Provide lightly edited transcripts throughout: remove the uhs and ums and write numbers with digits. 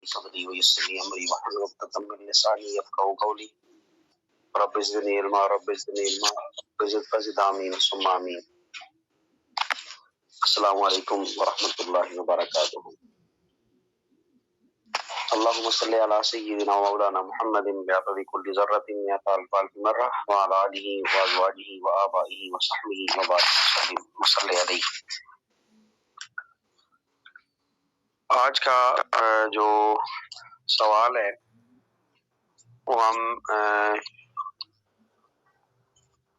صدری ويسر لي امري واحلل عقدة من لساني يفقهوا قولي رب زدني علما رب زدني علما رب زد فزد آمین ثم آمین. السلام علیکم ورحمۃ اللہ وبرکاتہ. اللهم صل على سيدنا ومولانا محمد بعدد كل ذرة مئة ألف ألف مرة وعلى آله وأزواجه وآبائه وصحبه وبارك وسلم عليه. آج کا جو سوال ہے وہ ہم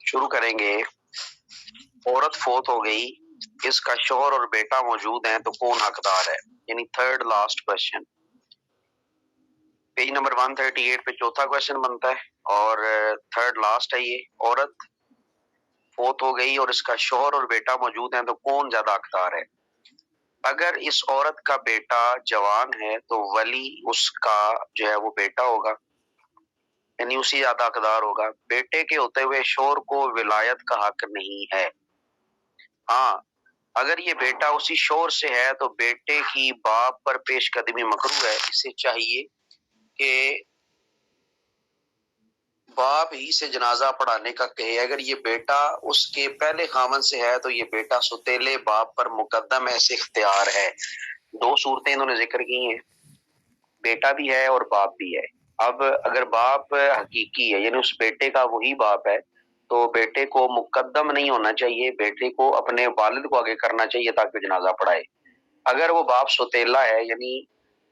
شروع کریں گے. عورت فوت ہو گئی، اس کا شوہر اور بیٹا موجود ہیں تو کون حقدار ہے؟ یعنی third last question, page number 138 پہ چوتھا کوشچن بنتا ہے اور تھرڈ لاسٹ ہے. یہ عورت فوت ہو گئی اور اس کا شوہر اور بیٹا موجود ہیں تو کون زیادہ حقدار ہے؟ اگر اس عورت کا بیٹا جوان ہے تو ولی اس کا جو ہے وہ بیٹا ہوگا، یعنی اسی زیادہ حقدار ہوگا. بیٹے کے ہوتے ہوئے شوہر کو ولایت کا حق نہیں ہے. ہاں اگر یہ بیٹا اسی شوہر سے ہے تو بیٹے کی باپ پر پیش قدمی مکروہ ہے. اسے چاہیے کہ باپ ہی سے جنازہ پڑھانے کا کہے. اگر یہ بیٹا اس کے پہلے خامن سے ہے تو یہ بیٹا ستیلے باپ پر مقدم ایسے اختیار ہے. دو صورتیں انہوں نے ذکر کی ہیں، بیٹا بھی ہے اور باپ بھی ہے. اب اگر باپ حقیقی ہے یعنی اس بیٹے کا وہی باپ ہے تو بیٹے کو مقدم نہیں ہونا چاہیے، بیٹے کو اپنے والد کو آگے کرنا چاہیے تاکہ جنازہ پڑھائے. اگر وہ باپ ستیلا ہے یعنی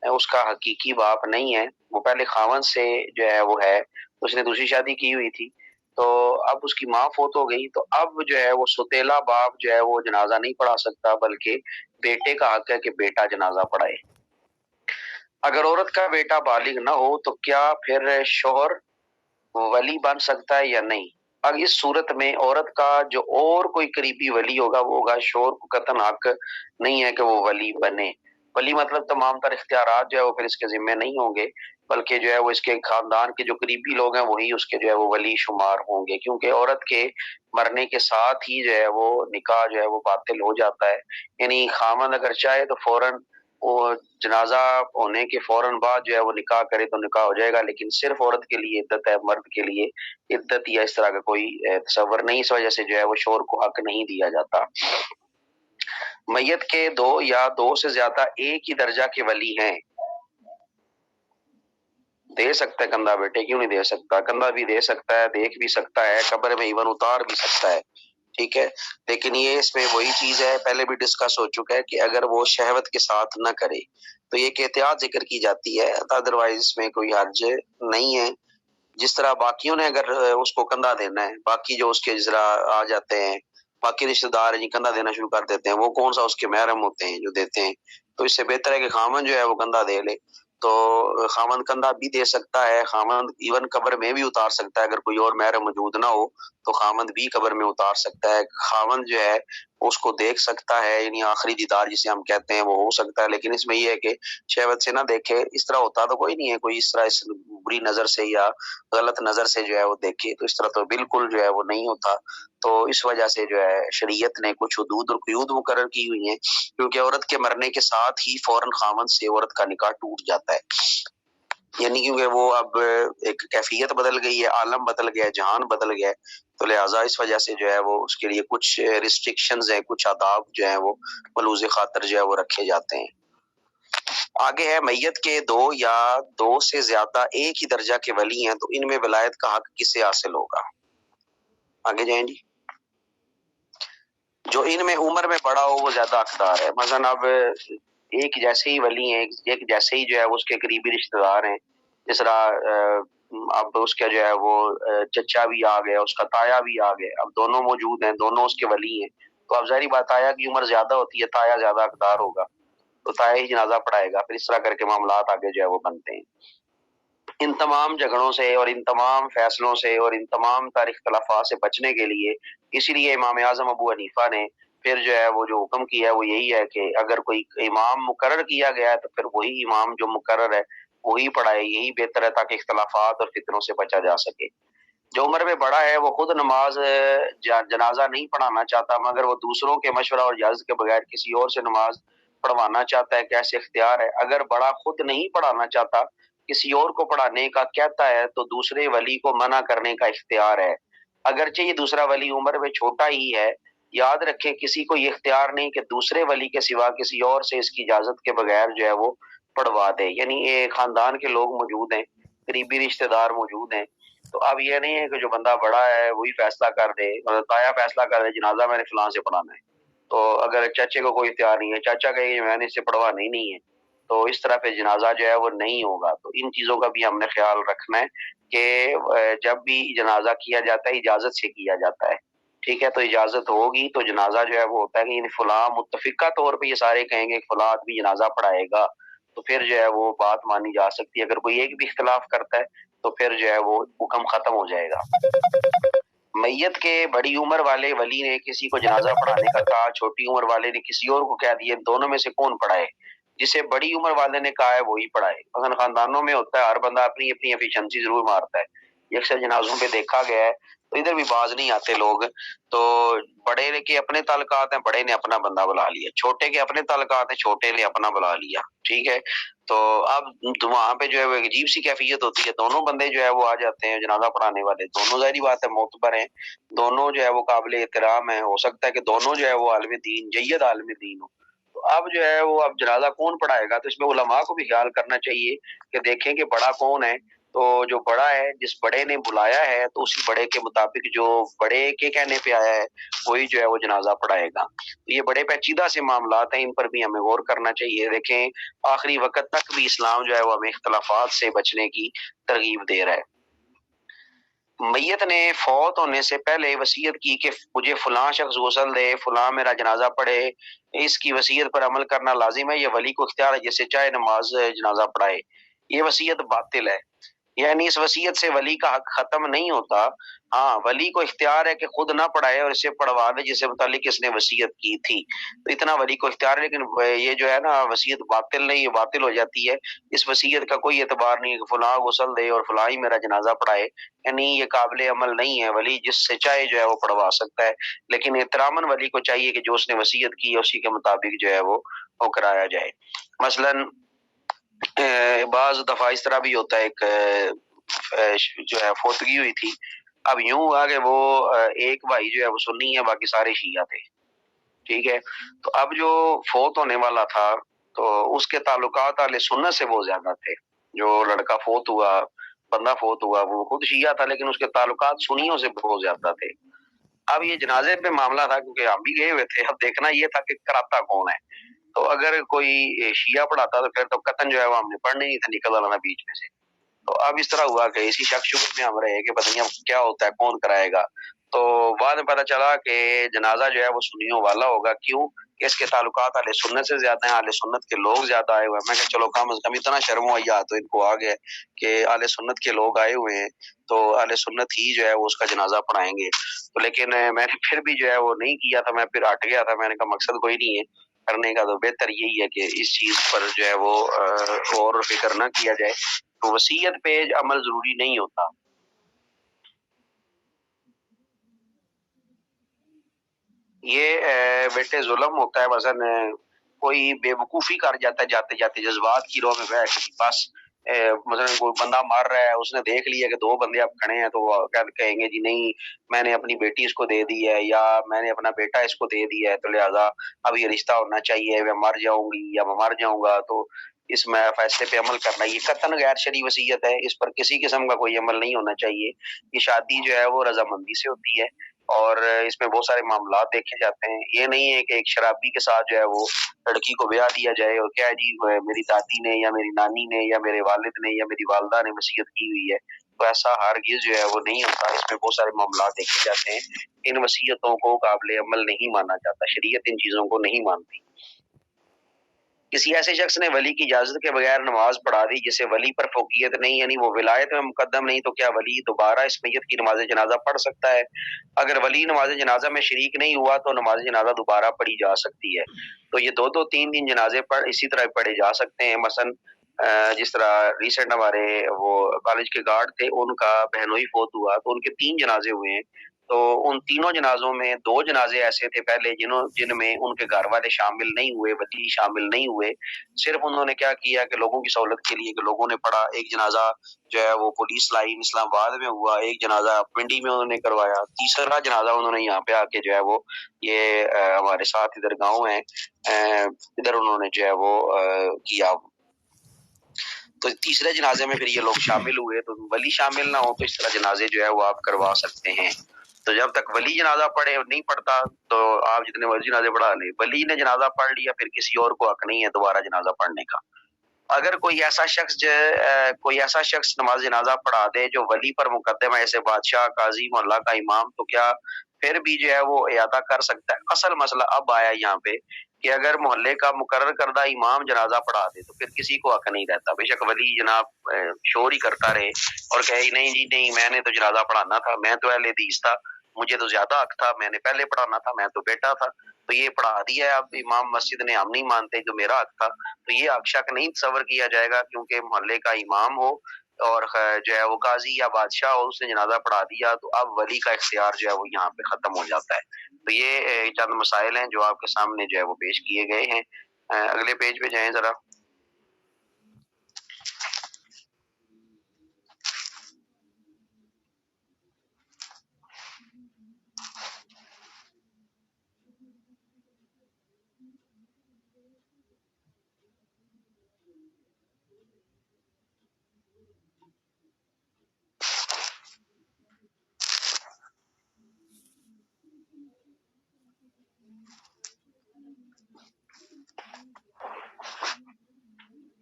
اس کا حقیقی باپ نہیں ہے، وہ پہلے خاوند سے جو ہے وہ ہے، اس نے دوسری شادی کی ہوئی تھی تو اب اس کی ماں فوت ہو گئی تو اب جو ہے وہ ستیلا باپ جو ہے وہ جنازہ نہیں پڑھا سکتا، بلکہ بیٹے کا حق ہے کہ بیٹا جنازہ پڑھائے. اگر عورت کا بیٹا بالغ نہ ہو تو کیا پھر شوہر ولی بن سکتا ہے یا نہیں؟ اب اس صورت میں عورت کا جو اور کوئی قریبی ولی ہوگا وہ ہوگا، شوہر کو قطعاً حق نہیں ہے کہ وہ ولی بنے. ولی مطلب تمام تر اختیارات جو ہے وہ پھر اس کے ذمہ نہیں ہوں گے، بلکہ جو ہے وہ اس کے خاندان کے جو قریبی لوگ ہیں وہی اس کے جو ہے وہ ولی شمار ہوں گے، کیونکہ عورت کے مرنے کے ساتھ ہی جو ہے وہ نکاح جو ہے وہ باطل ہو جاتا ہے. یعنی خامند اگر چاہے تو فوراً وہ جنازہ ہونے کے فوراً بعد جو ہے وہ نکاح کرے تو نکاح ہو جائے گا، لیکن صرف عورت کے لیے عدت ہے، مرد کے لیے عدت یا اس طرح کا کوئی تصور نہیں. اس وجہ سے جو ہے وہ شوہر کو حق نہیں دیا جاتا. میت کے دو یا دو سے زیادہ ایک ہی درجہ کے ولی ہیں، دے سکتا ہے کندھا بیٹے، کیوں نہیں دے سکتا؟ کندھا بھی دے سکتا ہے، دیکھ بھی سکتا ہے، قبر میں ایون اتار بھی سکتا ہے، ٹھیک ہے. لیکن یہ اس میں وہی چیز ہے، پہلے بھی ڈسکس ہو چکا ہے کہ اگر وہ شہوت کے ساتھ نہ کرے تو یہ کہ احتیاط ذکر کی جاتی ہے، ادروائز اس میں کوئی حرج نہیں ہے. جس طرح باقیوں نے اگر اس کو کندھا دینا ہے، باقی جو اس کے ذرا آ جاتے ہیں، باقی رشتہ دار ہیں کندھا دینا شروع کر دیتے ہیں، وہ کون سا اس کے محرم ہوتے ہیں جو دیتے ہیں. تو اس سے بہتر ہے کہ خامن جو ہے وہ کندھا دے لے. تو خامند کندھا بھی دے سکتا ہے، خامند ایون قبر میں بھی اتار سکتا ہے، اگر کوئی اور محرم موجود نہ ہو تو خامند بھی قبر میں اتار سکتا ہے. خامند جو ہے اس کو دیکھ سکتا ہے، یعنی آخری دیدار جسے ہم کہتے ہیں وہ ہو سکتا ہے، لیکن اس میں یہ ہے کہ شہوت سے نہ دیکھے. اس طرح ہوتا تو کوئی نہیں ہے، کوئی اس طرح اس بری نظر سے یا غلط نظر سے جو ہے وہ دیکھے، تو اس طرح تو بالکل جو ہے وہ نہیں ہوتا. تو اس وجہ سے جو ہے شریعت نے کچھ حدود اور قیود مقرر کی ہوئی ہیں، کیونکہ عورت کے مرنے کے ساتھ ہی فوراً خامند سے عورت کا نکاح ٹوٹ جاتا ہے. یعنی کیونکہ وہ اب ایک کیفیت بدل گئی ہے، عالم بدل گیا ہے، جہان بدل گیا ہے، تو لہٰذا اس وجہ سے جو ہے وہ اس کے لیے کچھ ریسٹرکشنز ہیں، کچھ آداب جو ہیں وہ ملوز خاطر جو ہے وہ رکھے جاتے ہیں. آگے ہے میت کے دو یا دو سے زیادہ ایک ہی درجہ کے ولی ہیں تو ان میں ولایت کا حق کسے حاصل ہوگا؟ آگے جائیں جی. جو ان میں عمر میں بڑا ہو وہ زیادہ حقدار ہے. مثلاً اب ایک جیسے ہی ولی ہیں، ایک جیسے ہی جو ہے اس کے قریبی رشتہ دار ہیں، جس طرح اب اس کا جو ہے وہ چچا بھی آ گیا، اس کا تایا بھی آ گیا، اب دونوں موجود ہیں، دونوں اس کے ولی ہیں، تو اب ظاہری بات تایا کی عمر زیادہ ہوتی ہے، تایا زیادہ حقدار ہوگا تو تایا ہی جنازہ پڑھائے گا. پھر اس طرح کر کے معاملات آگے جو ہے وہ بنتے ہیں. ان تمام جھگڑوں سے اور ان تمام فیصلوں سے اور ان تمام تاریخ اختلافات سے بچنے کے لیے اسی لیے امام اعظم ابو حنیفہ نے پھر جو ہے وہ جو حکم کیا ہے وہ یہی ہے کہ اگر کوئی امام مقرر کیا گیا ہے تو پھر وہی امام جو مقرر ہے وہی پڑھائے، یہی بہتر ہے تاکہ اختلافات اور فتنوں سے بچا جا سکے. جو عمر میں بڑا ہے وہ خود نماز جنازہ نہیں پڑھانا چاہتا، مگر وہ دوسروں کے مشورہ اور اجازت کے بغیر کسی اور سے نماز پڑھوانا چاہتا ہے کیسے اختیار ہے. اگر بڑا خود نہیں پڑھانا چاہتا، کسی اور کو پڑھانے کا کہتا ہے تو دوسرے ولی کو منع کرنے کا اختیار ہے. اگرچہ یہ دوسرا ولی عمر میں چھوٹا ہی ہے، یاد رکھیں کسی کو یہ اختیار نہیں کہ دوسرے ولی کے سوا کسی اور سے اس کی اجازت کے بغیر جو ہے وہ پڑھوا دے. یعنی یہ خاندان کے لوگ موجود ہیں، قریبی رشتہ دار موجود ہیں، تو اب یہ نہیں ہے کہ جو بندہ بڑا ہے وہی فیصلہ کر دے، تایا فیصلہ کر دے جنازہ میں نے فلاں سے پڑھانا ہے. تو اگر چچے کو کوئی اختیار نہیں ہے، چاچا کہے کہ میں نے اس سے پڑھوانا ہی نہیں ہے، تو اس طرح پہ جنازہ جو ہے وہ نہیں ہوگا. تو ان چیزوں کا بھی ہم نے خیال رکھنا ہے کہ جب بھی جنازہ کیا جاتا ہے اجازت سے کیا جاتا ہے. ٹھیک ہے، تو اجازت ہوگی تو جنازہ جو ہے وہ ہوتا ہے کہ یعنی فلاں متفقہ طور پہ یہ سارے کہیں گے کہ فلاں آدمی جنازہ پڑھائے گا، تو پھر جو ہے وہ بات مانی جا سکتی ہے. اگر کوئی ایک بھی اختلاف کرتا ہے تو پھر جو ہے وہ حکم ختم ہو جائے گا. میت کے بڑی عمر والے ولی نے کسی کو جنازہ پڑھانے کا کہا، چھوٹی عمر والے نے کسی اور کو کہہ دیا، دونوں میں سے کون پڑھائے؟ جسے بڑی عمر والے نے کہا ہے وہی پڑھائے. مثلا خاندانوں میں ہوتا ہے ہر بندہ اپنی اپنی ایفیشنسی ضرور مارتا ہے، یہ اکثر جنازوں پہ دیکھا گیا ہے. تو ادھر بھی باز نہیں آتے لوگ، تو بڑے کے اپنے تعلقات ہیں، بڑے نے اپنا بندہ بلا لیا، چھوٹے کے اپنے تعلقات ہیں، چھوٹے نے اپنا بلا لیا. ٹھیک ہے، تو اب وہاں پہ جو ہے وہ ایک عجیب سی کیفیت ہوتی ہے. دونوں بندے جو ہے وہ آ جاتے ہیں جنازہ پڑھانے والے، دونوں ظاہری بات ہے معتبر ہیں، دونوں جو ہے وہ قابل احترام ہیں، ہو سکتا ہے کہ دونوں جو ہے وہ عالم دین، جید عالم دین ہو. تو اب جو ہے وہ اب جنازہ کون پڑھائے گا؟ تو اس میں علماء کو بھی خیال کرنا چاہیے کہ دیکھیں کہ بڑا کون ہے. تو جو بڑا ہے، جس بڑے نے بلایا ہے تو اسی بڑے کے مطابق جو بڑے کے کہنے پہ آیا ہے وہی جو ہے وہ جنازہ پڑھائے گا. تو یہ بڑے پیچیدہ سے معاملات ہیں، ان پر بھی ہمیں غور کرنا چاہیے. دیکھیں آخری وقت تک بھی اسلام جو ہے وہ ہمیں اختلافات سے بچنے کی ترغیب دے رہا ہے. میت نے فوت ہونے سے پہلے وصیت کی کہ مجھے فلاں شخص غسل دے، فلاں میرا جنازہ پڑھے، اس کی وصیت پر عمل کرنا لازم ہے. یہ ولی کو اختیار ہے، جسے چاہے نماز جنازہ پڑھائے. یہ وصیت باطل ہے، یعنی اس وصیت سے ولی کا حق ختم نہیں ہوتا. ہاں، ولی کو اختیار ہے کہ خود نہ پڑھائے اور اسے پڑھوا دے جس سے متعلق اس نے وصیت کی تھی. تو اتنا ولی کو اختیار ہے، لیکن یہ جو ہے نا وصیت باطل نہیں، یہ باطل ہو جاتی ہے. اس وصیت کا کوئی اعتبار نہیں کہ فلاں غسل دے اور فلاں ہی میرا جنازہ پڑھائے، یعنی یہ قابل عمل نہیں ہے. ولی جس سے چاہے جو ہے وہ پڑھوا سکتا ہے، لیکن احتراماً ولی کو چاہیے کہ جو اس نے وصیت کی ہے اسی کے مطابق جو ہے وہ کرایا جائے. مثلاً بعض دفعہ اس طرح بھی ہوتا ہے، ایک جو ہے فوتگی ہوئی تھی. اب یوں ہوا کہ وہ ایک بھائی جو ہے وہ سنی ہے، باقی سارے شیعہ تھے. ٹھیک ہے، تو اب جو فوت ہونے والا تھا تو اس کے تعلقات اہل سنت سے بہت زیادہ تھے. جو لڑکا فوت ہوا، بندہ فوت ہوا، وہ خود شیعہ تھا لیکن اس کے تعلقات سنیوں سے بہت زیادہ تھے. اب یہ جنازے پہ معاملہ تھا کیونکہ ہم بھی گئے ہوئے تھے. اب دیکھنا یہ تھا کہ کراتا کون ہے. تو اگر کوئی شیعہ پڑھاتا تو پھر تو قطن جو ہے وہ ہم نے پڑھنے نہیں تھا، نکل آنا بیچ میں سے. تو اب اس طرح ہوا کہ اسی شک شبہ میں ہم رہے کہ پتہ نہیں اب کیا ہوتا ہے، کون کرائے گا. تو بعد میں پتہ چلا کہ جنازہ جو ہے وہ سنیوں والا ہوگا. کیوں کہ اس کے تعلقات اہل سنت سے زیادہ ہیں، اہل سنت کے لوگ زیادہ آئے ہوئے ہیں. میں کہ چلو کم از کم اتنا شرم و حیا تو ان کو آ گیا کہ اہل سنت کے لوگ آئے ہوئے ہیں تو اہل سنت ہی جو ہے وہ اس کا جنازہ پڑھائیں گے. تو لیکن میں نے پھر بھی جو ہے وہ نہیں کیا تھا، میں پھر ہٹ گیا تھا. میں نے کہا مقصد کوئی نہیں ہے کرنے کا، تو بہتر یہی ہے کہ اس چیز پر جو ہے وہ غور و فکر نہ کیا جائے. تو وصیت پہ عمل ضروری نہیں ہوتا. یہ بیٹے ظلم ہوتا ہے. مثلا کوئی بے وقوفی کر جاتا ہے جاتے جاتے جذبات کی روح میں بہہ کے، بس مثلا کوئی بندہ مر رہا ہے، اس نے دیکھ لیا کہ دو بندے اب کھڑے ہیں تو وہ کہیں گے جی نہیں میں نے اپنی بیٹی اس کو دے دی ہے یا میں نے اپنا بیٹا اس کو دے دیا ہے تو لہٰذا اب یہ رشتہ ہونا چاہیے، میں مر جاؤں گی یا میں مر جاؤں گا تو اس میں فیصلے پہ عمل کرنا یہ قطعاً غیر شرعی وصیت ہے. اس پر کسی قسم کا کوئی عمل نہیں ہونا چاہیے. یہ شادی جو ہے وہ رضامندی سے ہوتی ہے اور اس میں بہت سارے معاملات دیکھے جاتے ہیں. یہ نہیں ہے کہ ایک شرابی کے ساتھ جو ہے وہ لڑکی کو بیاہ دیا جائے اور کیا جی میری دادی نے یا میری نانی نے یا میرے والد نے یا میری والدہ نے وصیت کی ہوئی ہے. تو ایسا ہرگز جو ہے وہ نہیں ہوتا. اس میں بہت سارے معاملات دیکھے جاتے ہیں. ان وصیتوں کو قابل عمل نہیں مانا جاتا، شریعت ان چیزوں کو نہیں مانتی. کسی ایسے شخص نے ولی کی اجازت کے بغیر نماز پڑھا دی جسے ولی پر فوقیت نہیں، یعنی وہ ولایت میں مقدم نہیں، تو کیا ولی دوبارہ اس میت کی نماز جنازہ پڑھ سکتا ہے؟ اگر ولی نماز جنازہ میں شریک نہیں ہوا تو نماز جنازہ دوبارہ پڑھی جا سکتی ہے. تو یہ دو تین دن جنازے اسی طرح پڑھے جا سکتے ہیں. مثلا جس طرح ریسنٹ ہمارے وہ کالج کے گارڈ تھے، ان کا بہنوئی فوت ہوا تو ان کے 3 جنازے ہوئے ہیں. تو ان تینوں جنازوں میں دو جنازے ایسے تھے پہلے جن میں ان کے گھر والے شامل نہیں ہوئے، ولی شامل نہیں ہوئے، صرف انہوں نے کیا کیا کہ لوگوں کی سہولت کے لیے کہ لوگوں نے پڑھا، ایک جنازہ جو ہے وہ پولیس لائن اسلام آباد میں ہوا، ایک جنازہ پنڈی میں انہوں نے کروایا، تیسرا جنازہ انہوں نے یہاں پہ آ کے جو ہے وہ یہ ہمارے ساتھ ادھر گاؤں ہے ادھر انہوں نے جو ہے وہ کیا۔ تو تیسرے جنازے میں پھر یہ لوگ شامل ہوئے، تو ولی شامل نہ ہو تو اس طرح جنازے جو ہے وہ آپ کروا سکتے ہیں۔ تو جب تک ولی جنازہ پڑھے نہیں پڑھتا تو آپ جتنے مرضی جنازے پڑھا لیں، ولی نے جنازہ پڑھ لیا پھر کسی اور کو حق نہیں ہے دوبارہ جنازہ پڑھنے کا۔ اگر کوئی ایسا شخص نماز جنازہ پڑھا دے جو ولی پر مقدم ہے، جیسے بادشاہ، قاضی، محلہ کا امام، تو کیا پھر بھی جو ہے وہ اعادہ کر سکتا ہے؟ اصل مسئلہ اب آیا یہاں پہ کہ اگر محلے کا مقرر کردہ امام جنازہ پڑھا دے تو پھر کسی کو حق نہیں رہتا، بے شک ولی جناب شور ہی کرتا رہے اور کہے نہیں جی نہیں میں نے تو جنازہ پڑھانا تھا، میں تو اہل حدیث تھا، مجھے تو زیادہ حق تھا، میں نے پہلے پڑھانا تھا، میں تو بیٹا تھا، تو یہ پڑھا دیا ہے اب امام مسجد نے، ہم نہیں مانتے جو میرا حق تھا، تو یہ حق شک نہیں تصور کیا جائے گا کیونکہ محلے کا امام ہو اور جو ہے وہ قاضی یا بادشاہ ہو، اس نے جنازہ پڑھا دیا تو اب ولی کا اختیار جو ہے وہ یہاں پہ ختم ہو جاتا ہے۔ تو یہ چند مسائل ہیں جو آپ کے سامنے جو ہے وہ پیش کیے گئے ہیں۔ اگلے پیج پہ جائیں ذرا۔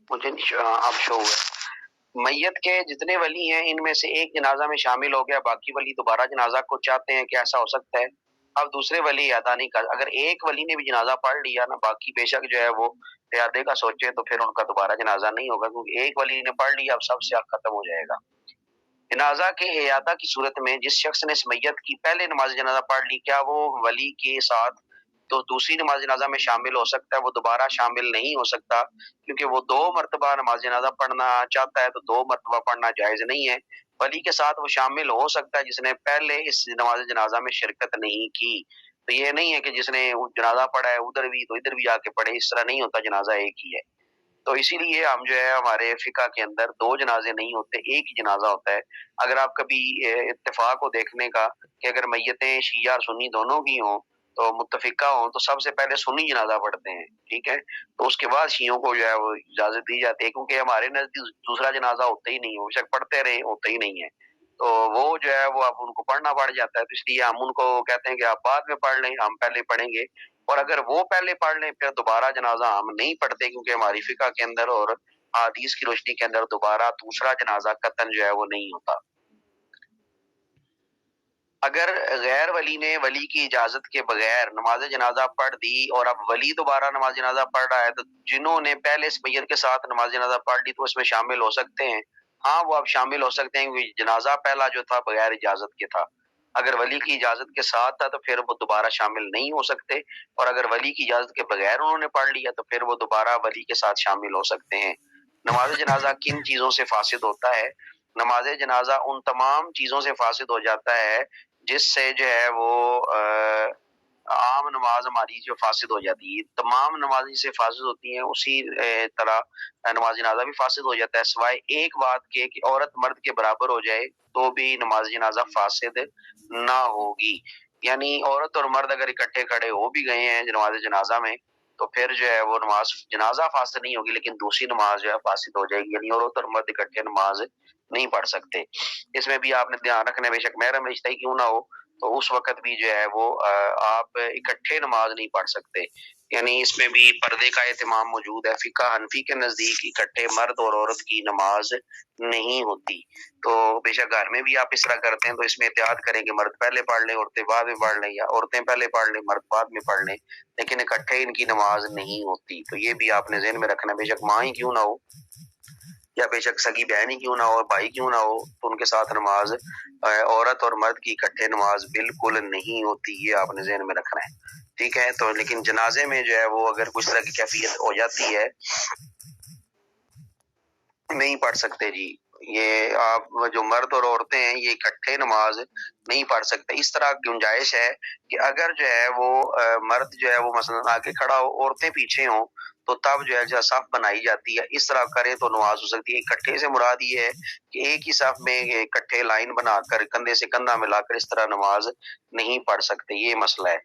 مجھے اب شو ہوا میت کے جتنے ولی ہیں ان میں سے ایک جنازہ میں شامل ہو گیا، باقی ولی دوبارہ جنازہ کو چاہتے ہیں کہ ایسا ہو سکتا ہے؟ اب دوسرے ولی ادا نہیں کر، اگر ایک ولی نے بھی جنازہ پڑھ لیا نا، باقی بے شک جو ہے وہ اعادے کا سوچے تو پھر ان کا دوبارہ جنازہ نہیں ہوگا، کیونکہ ایک ولی نے پڑھ لیا اب سب سے حق ختم ہو جائے گا۔ جنازہ کے اعادہ کی صورت میں جس شخص نے اس میت کی پہلے نماز جنازہ پڑھ لی، کیا وہ ولی کے ساتھ تو دوسری نماز جنازہ میں شامل ہو سکتا ہے؟ وہ دوبارہ شامل نہیں ہو سکتا، کیونکہ وہ دو مرتبہ نماز جنازہ پڑھنا چاہتا ہے تو دو مرتبہ پڑھنا جائز نہیں ہے۔ ولی کے ساتھ وہ شامل ہو سکتا ہے جس نے پہلے اس نماز جنازہ میں شرکت نہیں کی، تو یہ نہیں ہے کہ جس نے جنازہ پڑھا ہے ادھر بھی تو ادھر بھی آ کے پڑھے، اس طرح نہیں ہوتا، جنازہ ایک ہی ہے۔ تو اسی لیے ہم جو ہے ہمارے فقہ کے اندر دو جنازے نہیں ہوتے، ایک ہی جنازہ ہوتا ہے۔ اگر آپ کبھی اتفاق کو دیکھنے کا کہ اگر میتیں شیعہ اور سنی دونوں کی ہوں تو متفقہ ہوں تو سب سے پہلے سنی جنازہ پڑھتے ہیں، ٹھیک ہے، تو اس کے بعد شیعوں کو جو ہے وہ اجازت دی جاتی ہے، کیونکہ ہمارے نزدیک دوسرا جنازہ ہوتا ہی نہیں ہے، بے شک پڑھتے رہے ہوتا ہی نہیں ہے، تو وہ جو ہے وہ اب ان کو پڑھنا پڑ جاتا ہے، تو اس لیے ہم ان کو کہتے ہیں کہ آپ بعد میں پڑھ لیں، ہم پہلے پڑھیں گے، اور اگر وہ پہلے پڑھ لیں پھر دوبارہ جنازہ ہم نہیں پڑھتے، کیونکہ ہماری فقہ کے اندر اور حدیث کی روشنی کے اندر دوبارہ دوسرا جنازہ قطعاً جو ہے وہ نہیں ہوتا۔ اگر غیر ولی نے ولی کی اجازت کے بغیر نماز جنازہ پڑھ دی اور اب ولی دوبارہ نماز جنازہ پڑھ رہا ہے تو جنہوں نے پہلے اس میت کے ساتھ نماز جنازہ پڑھ لی تو اس میں شامل ہو سکتے ہیں؟ ہاں وہ اب شامل ہو سکتے ہیں، کیونکہ جنازہ پہلا جو تھا بغیر اجازت کے تھا، اگر ولی کی اجازت کے ساتھ تھا تو پھر وہ دوبارہ شامل نہیں ہو سکتے، اور اگر ولی کی اجازت کے بغیر انہوں نے پڑھ لیا تو پھر وہ دوبارہ ولی کے ساتھ شامل ہو سکتے ہیں۔ نماز جنازہ کن چیزوں سے فاسد ہوتا ہے؟ نماز جنازہ ان تمام چیزوں سے فاسد ہو جاتا ہے جس سے جو ہے وہ عام نماز ہماری جو فاسد ہو جاتی ہے، تمام نمازیں سے فاسد ہوتی ہیں، اسی طرح نماز جنازہ بھی فاسد ہو جاتا ہے، سوائے ایک بات کے کہ عورت مرد کے برابر ہو جائے تو بھی نماز جنازہ فاسد نہ ہوگی، یعنی عورت اور مرد اگر اکٹھے کھڑے ہو بھی گئے ہیں نماز جنازہ میں تو پھر جو ہے وہ نماز جنازہ فاسد نہیں ہوگی، لیکن دوسری نماز جو ہے فاسد ہو جائے گی، یعنی عورت اور مرد اکٹھے نماز نہیں پڑھ سکتے۔ اس میں بھی آپ نے دھیان رکھنا ہے، بے شک محرم رشتہ ہی کیوں نہ ہو تو اس وقت بھی جو ہے وہ آپ اکٹھے نماز نہیں پڑھ سکتے، یعنی اس میں بھی پردے کا اہتمام موجود ہے۔ فقہ حنفی کے نزدیک اکٹھے مرد اور عورت کی نماز نہیں ہوتی، تو بے شک گھر میں بھی آپ اس طرح کرتے ہیں تو اس میں احتیاط کریں کہ مرد پہلے پڑھ لیں عورتیں بعد میں پڑھ لیں، یا عورتیں پہلے پڑھ لیں مرد بعد میں پڑھ لیں، لیکن اکٹھے ان کی نماز نہیں ہوتی، تو یہ بھی آپ نے ذہن میں رکھنا ہے، بے شک ماں ہی کیوں نہ ہو یا بے شک سگی بہن ہی کیوں نہ ہو، بھائی کیوں نہ ہو، تو ان کے ساتھ نماز عورت اور مرد کی اکٹھے نماز بالکل نہیں ہوتی، یہ آپ نے ذہن میں رکھنا ہے، ٹھیک ہے۔ تو لیکن جنازے میں جو ہے وہ اگر کچھ طرح کی کیفیت ہو جاتی ہے نہیں پڑھ سکتے جی، یہ آپ جو مرد اور عورتیں ہیں یہ اکٹھے نماز نہیں پڑھ سکتے. اس طرح گنجائش ہے کہ اگر جو ہے وہ مرد جو ہے وہ مثلا آگے کھڑا ہو، عورتیں پیچھے ہوں، تو تب جو ہے جو صف بنائی جاتی ہے. اس طرح کریں تو نماز ہو سکتی ہے. اکٹھے سے مراد یہ ہے کہ ایک ہی صف میں اکٹھے لائن بنا کر کندھے سے کندھا ملا کر اس طرح نماز نہیں پڑھ سکتے. یہ مسئلہ ہے.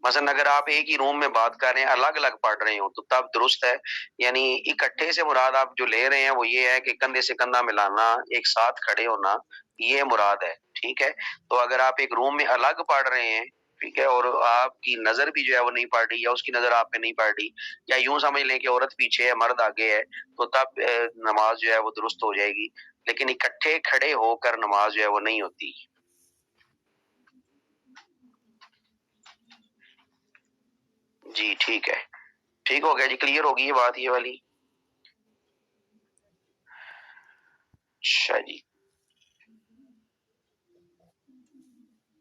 مثلا اگر آپ ایک ہی روم میں بات کر رہے ہیں، الگ الگ پڑھ رہے ہوں، تو تب درست ہے. یعنی اکٹھے سے مراد آپ جو لے رہے ہیں وہ یہ ہے کہ کندھے سے کندھا ملانا، ایک ساتھ کھڑے ہونا، یہ مراد ہے. ٹھیک ہے. تو اگر آپ ایک روم میں الگ پڑھ رہے ہیں، ٹھیک ہے، اور آپ کی نظر بھی جو ہے وہ نہیں پڑ رہی، یا اس کی نظر آپ پہ نہیں پڑ رہی، یا یوں سمجھ لیں کہ عورت پیچھے ہے مرد آگے ہے، تو تب نماز جو ہے وہ درست ہو جائے گی. لیکن اکٹھے کھڑے ہو کر نماز جو ہے وہ نہیں ہوتی. جی ٹھیک ہے. ٹھیک ہو گیا جی، کلیئر ہوگی یہ بات یہ والی. اچھا جی.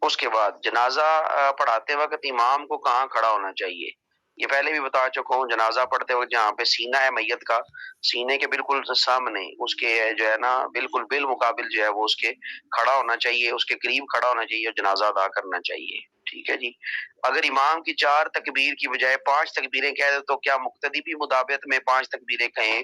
اس کے بعد جنازہ پڑھاتے وقت امام کو کہاں کھڑا ہونا چاہیے؟ یہ پہلے بھی بتا چکا ہوں. جنازہ پڑھتے وقت جہاں پہ سینہ ہے میت کا، سینے کے بالکل سامنے اس کے جو ہے نا بالکل بالمقابل جو ہے وہ اس کے کھڑا ہونا چاہیے، اس کے قریب کھڑا ہونا چاہیے اور جنازہ ادا کرنا چاہیے. ٹھیک ہے جی. اگر امام کی 4 تکبیر کی بجائے 5 تکبیریں کہہ دے تو کیا مقتدی بھی مطابقت میں 5 تکبیریں کہیں؟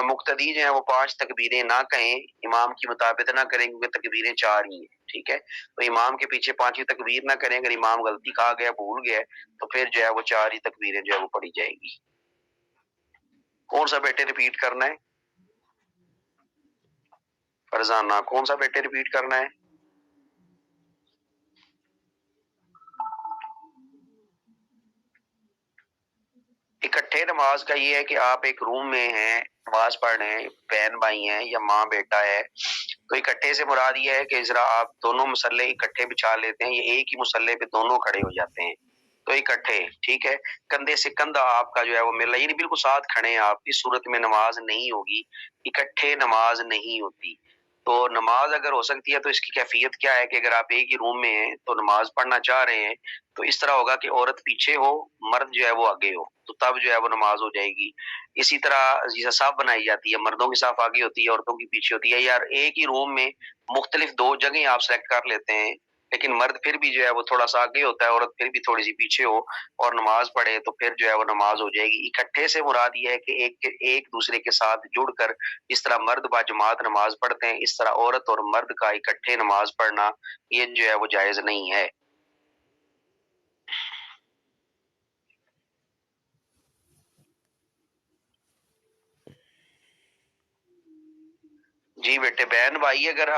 مقتدی جو ہیں وہ 5 تکبیریں نہ کہیں، امام کی مطابقت نہ کریں، کیونکہ تکبیریں 4 ہی ہیں. ٹھیک ہے. تو امام کے پیچھے 5 تکبیر نہ کریں. اگر امام غلطی کھا گیا، بھول گیا، تو پھر جو ہے وہ 4 ہی تکبیریں جو ہے وہ پڑھی جائیں گی. کون سا بیٹے ریپیٹ کرنا ہے؟ فرزانہ کون سا بیٹے ریپیٹ کرنا ہے؟ اکٹھے نماز کا یہ ہے کہ آپ ایک روم میں ہیں، نماز پڑھ رہے ہیں، بہن بھائی ہیں یا ماں بیٹا ہے، تو اکٹھے سے مراد یہ ہے کہ ذرا آپ دونوں مصلے اکٹھے بچھا لیتے ہیں، یا ایک ہی مصلے پہ دونوں کھڑے ہو جاتے ہیں، تو اکٹھے. ٹھیک ہے. کندھے سے کندھا آپ کا جو ہے وہ مل رہا ہے، یعنی بالکل ساتھ کھڑے ہیں آپ. اس صورت میں نماز نہیں ہوگی، اکٹھے نماز نہیں ہوتی. تو نماز اگر ہو سکتی ہے تو اس کی کیفیت کیا ہے کہ اگر آپ ایک ہی روم میں ہیں تو نماز پڑھنا چاہ رہے ہیں، تو اس طرح ہوگا کہ عورت پیچھے ہو، مرد جو ہے وہ آگے ہو، تو تب جو ہے وہ نماز ہو جائے گی. اسی طرح جیسے صاف بنائی جاتی ہے، مردوں کی صاف آگے ہوتی ہے، عورتوں کی پیچھے ہوتی ہے. یار ایک ہی روم میں مختلف 2 جگہیں آپ سلیکٹ کر لیتے ہیں، لیکن مرد پھر بھی جو ہے وہ تھوڑا سا آگے ہوتا ہے، عورت پھر بھی تھوڑی سی پیچھے ہو اور نماز پڑھے، تو پھر جو ہے وہ نماز ہو جائے گی. اکٹھے سے مراد یہ ہے کہ ایک دوسرے کے ساتھ جڑ کر جس طرح مرد با جماعت نماز پڑھتے ہیں، اس طرح عورت اور مرد کا اکٹھے نماز پڑھنا یہ جو ہے وہ جائز نہیں ہے. جی بیٹے، بہن بھائی اگر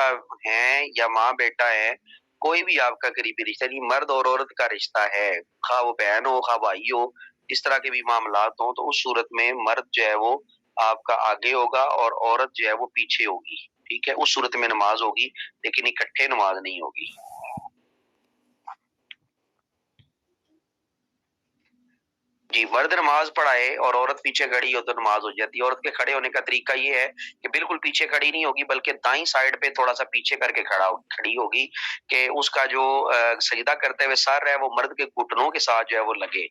ہیں یا ماں بیٹا ہے، کوئی بھی آپ کا قریبی رشتہ، نہیں مرد اور عورت کا رشتہ ہے، خواہ وہ بہن ہو خواہ بھائی ہو، اس طرح کے بھی معاملات ہوں، تو اس صورت میں مرد جو ہے وہ آپ کا آگے ہوگا اور عورت جو ہے وہ پیچھے ہوگی. ٹھیک ہے. اس صورت میں نماز ہوگی، لیکن اکٹھے نماز نہیں ہوگی. جی. مرد نماز پڑھائے اور عورت پیچھے کھڑی ہو تو نماز ہو جاتی ہے. عورت کے کھڑے ہونے کا طریقہ یہ ہے کہ بالکل پیچھے کھڑی نہیں ہوگی، بلکہ دائیں سائڈ پہ تھوڑا سا پیچھے کر کے کھڑی ہوگی، کہ اس کا جو سجدہ کرتے ہوئے سر ہے وہ مرد کے گھٹنوں کے ساتھ جو ہے وہ لگے.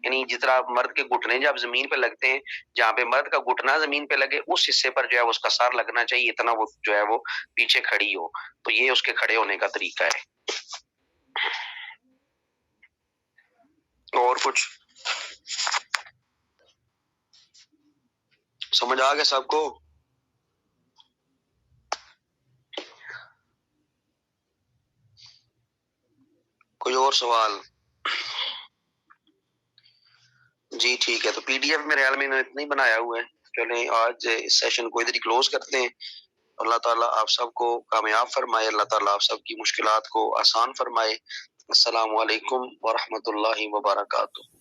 یعنی جس طرح مرد کے گھٹنے جب زمین پہ لگتے ہیں، جہاں پہ مرد کا گھٹنا زمین پہ لگے اس حصے پر جو ہے اس کا سر لگنا چاہیے، اتنا وہ جو ہے وہ پیچھے کھڑی ہو. تو یہ اس کے کھڑے ہونے کا طریقہ ہے. اور کچھ سمجھ آ گیا سب کو؟ کوئی اور سوال؟ جی ٹھیک ہے. تو پی ڈی ایف میرے خیال میں انہوں نے اتنا ہی بنایا ہوا ہے. چلیں آج اس سیشن کو ادھر ہی کلوز کرتے ہیں. اللہ تعالیٰ آپ سب کو کامیاب فرمائے، اللہ تعالیٰ آپ سب کی مشکلات کو آسان فرمائے. السلام علیکم ورحمۃ اللہ وبرکاتہ.